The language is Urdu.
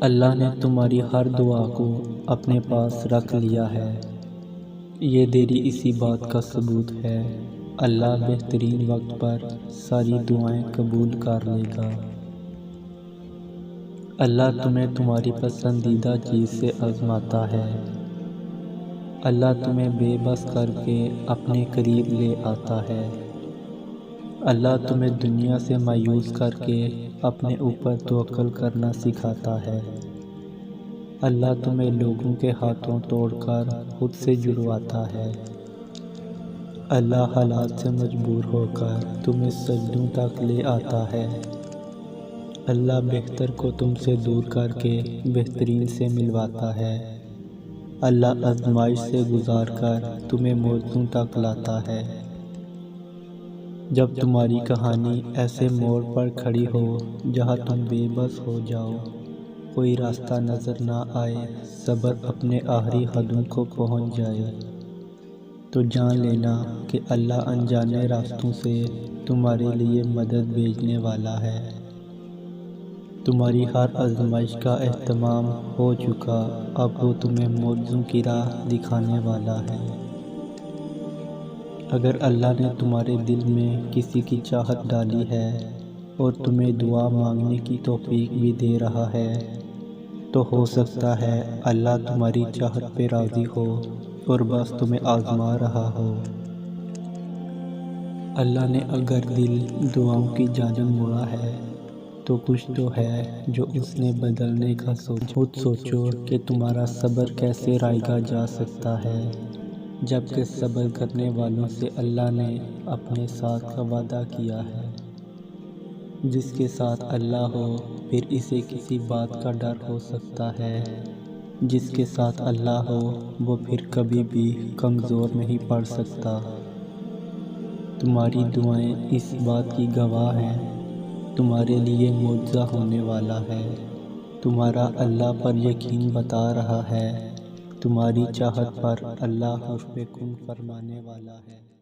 اللہ نے تمہاری ہر دعا کو اپنے پاس رکھ لیا ہے۔ یہ تیری اسی بات کا ثبوت ہے۔ اللہ بہترین وقت پر ساری دعائیں قبول کر لے گا۔ اللہ تمہیں تمہاری پسندیدہ چیز سے آزماتا ہے۔ اللہ تمہیں بے بس کر کے اپنے قریب لے آتا ہے۔ اللہ تمہیں دنیا سے مایوس کر کے اپنے اوپر توکل کرنا سکھاتا ہے۔ اللہ تمہیں لوگوں کے ہاتھوں توڑ کر خود سے جڑواتا ہے۔ اللہ حالات سے مجبور ہو کر تمہیں سجدوں تک لے آتا ہے۔ اللہ بہتر کو تم سے دور کر کے بہترین سے ملواتا ہے۔ اللہ آزمائش سے گزار کر تمہیں موزوں تک لاتا ہے۔ جب تمہاری کہانی ایسے موڑ پر کھڑی ہو جہاں تم بے بس ہو جاؤ، کوئی راستہ نظر نہ آئے، صبر اپنے آخری حدوں کو پہنچ جائے، تو جان لینا کہ اللہ انجانے راستوں سے تمہارے لیے مدد بھیجنے والا ہے۔ تمہاری ہر آزمائش کا اہتمام ہو چکا، اب وہ تمہیں موزوں کی راہ دکھانے والا ہے۔ اگر اللہ نے تمہارے دل میں کسی کی چاہت ڈالی ہے اور تمہیں دعا مانگنے کی توفیق بھی دے رہا ہے، تو ہو سکتا ہے اللہ تمہاری چاہت پہ راضی ہو اور بس تمہیں آزما رہا ہو۔ اللہ نے اگر دل دعاؤں کی جانب موڑا ہے تو کچھ تو ہے جو اس نے بدلنے کا سوچا۔ خود سوچو کہ تمہارا صبر کیسے رائگاں جا سکتا ہے، جبکہ صبر کرنے والوں سے اللہ نے اپنے ساتھ کا وعدہ کیا ہے۔ جس کے ساتھ اللہ ہو پھر اسے کسی بات کا ڈر ہو سکتا ہے۔ جس کے ساتھ اللہ ہو وہ پھر کبھی بھی کمزور نہیں پڑ سکتا۔ تمہاری دعائیں اس بات کی گواہ ہیں، تمہارے لیے معجزہ ہونے والا ہے۔ تمہارا اللہ پر یقین بتا رہا ہے، تمہاری چاہت پر اللہ حرف کن فرمانے والا ہے۔